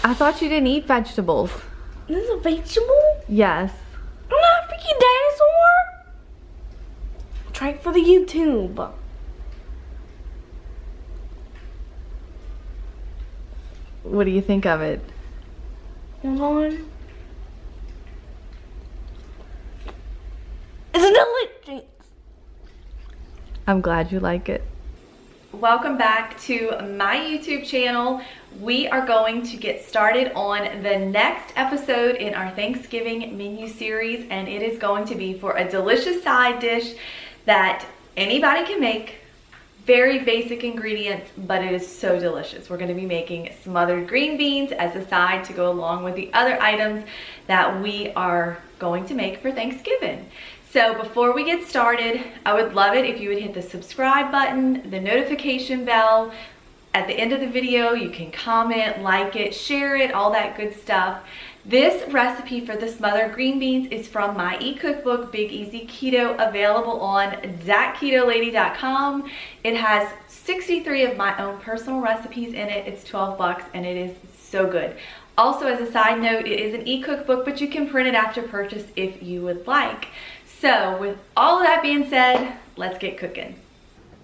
I thought you didn't eat vegetables. This is a vegetable? Yes. I'm not a freaking dinosaur. Try it for the YouTube. What do you think of it? Hold on. It's delicious. I'm glad you like it. Welcome back to my YouTube channel. We are going to get started on the next episode in our Thanksgiving menu series, and it is going to be for a delicious side dish that anybody can make. Very basic ingredients, but it is so delicious. We're going to be making smothered green beans as a side to go along with the other items that we are going to make for Thanksgiving. So before we get started, I would love it if you would hit the subscribe button, the notification bell. At the end of the video, you can comment, like it, share it, all that good stuff. This recipe for the smothered green beans is from my e-cookbook, Big Easy Keto, available on thatketolady.com. It has 63 of my own personal recipes in it. It's 12 bucks and it is so good. Also, as a side note, it is an e-cookbook, but you can print it after purchase if you would like. So with all of that being said, let's get cooking.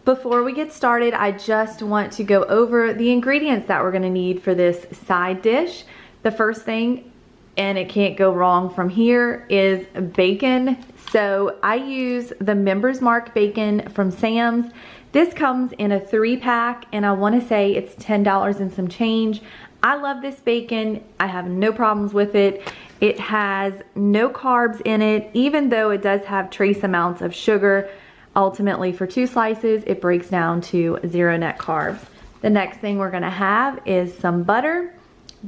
Before we get started, I just want to go over the ingredients that we're gonna need for this side dish. The first thing, and it can't go wrong from here, is bacon. So I use the Members Mark bacon from Sam's. This comes in a 3-pack, and I wanna say it's $10 and some change. I love this bacon. I have no problems with it. It has no carbs in it, even though it does have trace amounts of sugar. Ultimately, for 2 slices, it breaks down to 0 net carbs. The next thing we're gonna have is some butter,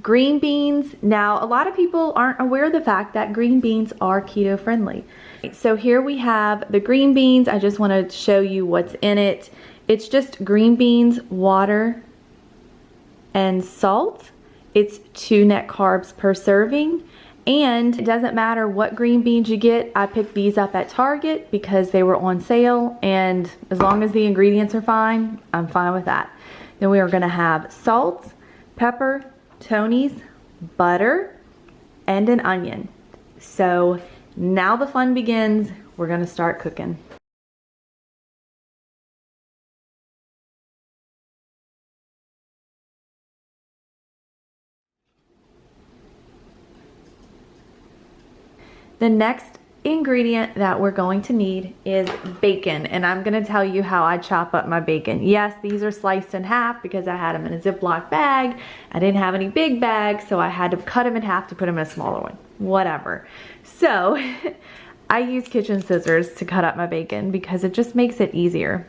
green beans. Now, a lot of people aren't aware of the fact that green beans are keto friendly. So here we have the green beans. I just wanna show you what's in it. It's just green beans, water, and salt. It's 2 net carbs per serving. And it doesn't matter what green beans you get. I picked these up at Target because they were on sale, and as long as the ingredients are fine, I'm fine with that. Then we are gonna have salt, pepper, Tony's, butter, and an onion. So now the fun begins. We're gonna start cooking. The next ingredient that we're going to need is bacon, and I'm gonna tell you how I chop up my bacon. Yes, these are sliced in half because I had them in a Ziploc bag. I didn't have any big bags, so I had to cut them in half to put them in a smaller one. Whatever. So I use kitchen scissors to cut up my bacon because it just makes it easier.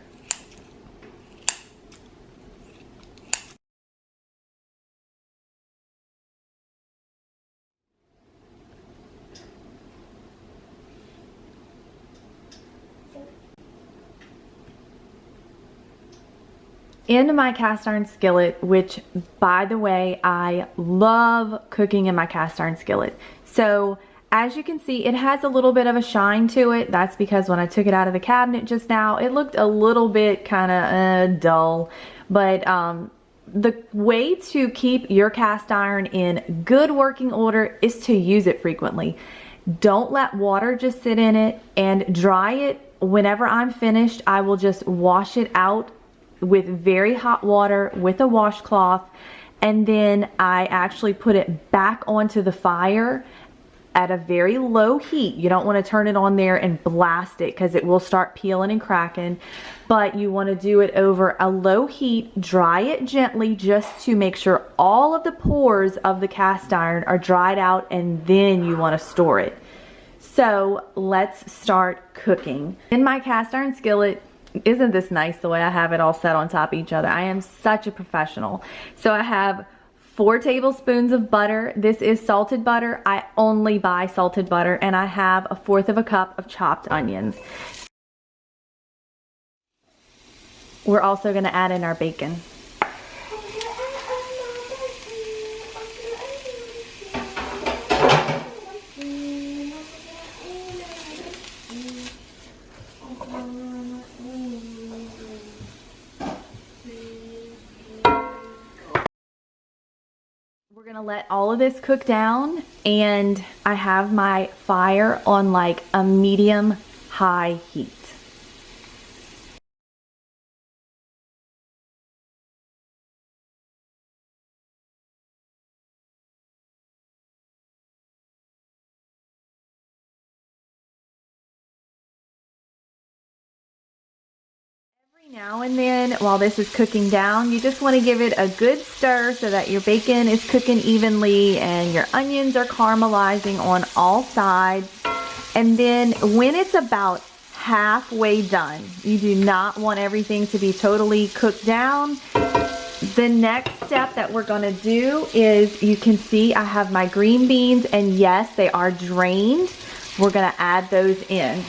In my cast iron skillet, which by the way, I love cooking in my cast iron skillet. So as you can see, it has a little bit of a shine to it. That's because when I took it out of the cabinet just now, it looked a little bit kind of dull. But the way to keep your cast iron in good working order is to use it frequently. Don't let water just sit in it, and dry it. Whenever I'm finished, I will just wash it out with very hot water with a washcloth, and then I actually put it back onto the fire at a very low heat. You don't want to turn it on there and blast it because it will start peeling and cracking, but you want to do it over a low heat. Dry it gently just to make sure all of the pores of the cast iron are dried out, and then you want to store it. So let's start cooking. In my cast iron skillet, isn't this nice the way I have it all set on top of each other? I am such a professional. So I have 4 tablespoons of butter. This is salted butter. I only buy salted butter, and I have 1/4 cup of chopped onions. We're also going to add in our bacon. gonna let all of this cook down, and I have my fire on like a medium high heat. Now and then, while this is cooking down, you just want to give it a good stir so that your bacon is cooking evenly and your onions are caramelizing on all sides. And then when it's about halfway done, you do not want everything to be totally cooked down. The next step that we're going to do is, you can see I have my green beans, and yes, they are drained. We're going to add those in.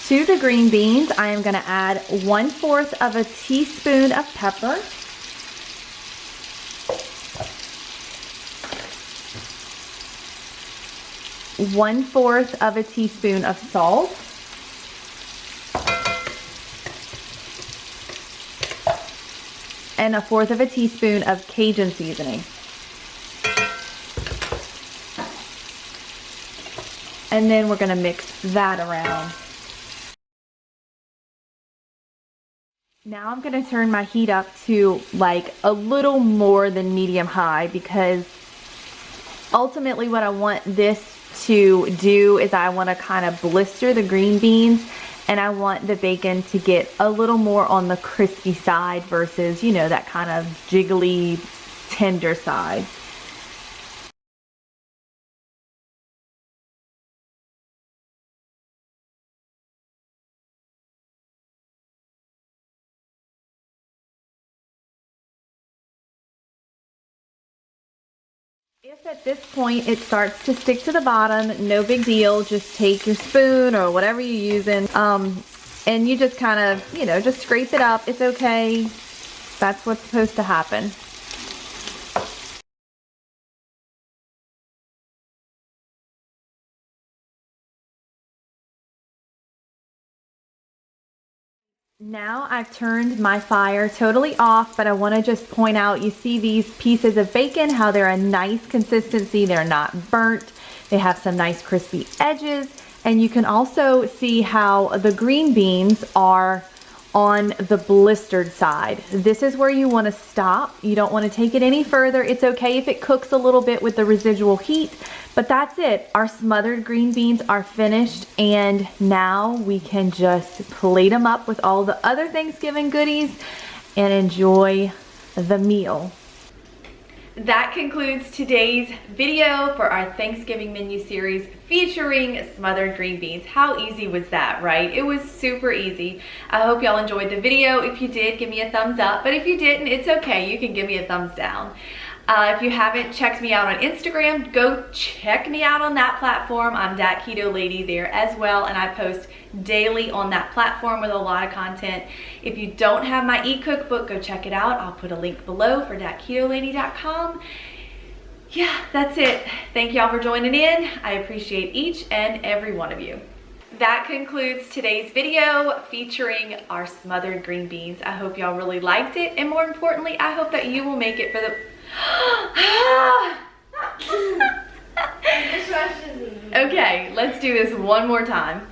To the green beans, I am going to add 1/4 of a teaspoon of pepper, one-fourth of a teaspoon of salt, and 1/4 of a teaspoon of Cajun seasoning. And then we're going to mix that around. Now I'm going to turn my heat up to like a little more than medium high, because ultimately what I want this to do is I want to kind of blister the green beans, and I want the bacon to get a little more on the crispy side versus, you know, that kind of jiggly, tender side. If at this point it starts to stick to the bottom, no big deal. Just take your spoon or whatever you're using, and you just kind of, you know, just scrape it up. It's okay. That's what's supposed to happen. Now I've turned my fire totally off, but I want to just point out, you see these pieces of bacon, how they're a nice consistency. They're not burnt. They have some nice crispy edges. And you can also see how the green beans are on the blistered side. This is where you want to stop. You don't want to take it any further. It's okay if it cooks a little bit with the residual heat, but that's it. Our smothered green beans are finished, and now we can just plate them up with all the other Thanksgiving goodies and enjoy the meal. That concludes today's video for our Thanksgiving menu series featuring smothered green beans. How easy was that, right? It was super easy. I hope y'all enjoyed the video. If you did, give me a thumbs up, but if you didn't, it's okay. You can give me a thumbs down. If you haven't checked me out on Instagram, go check me out on that platform. I'm Dat Keto Lady there as well, and I post daily on that platform with a lot of content. If you don't have my e-cookbook, go check it out. I'll put a link below for datketolady.com. Yeah, that's it. Thank y'all for joining in. I appreciate each and every one of you. That concludes today's video featuring our smothered green beans. I hope y'all really liked it, and more importantly, I hope that you will make it for the okay, let's do this one more time.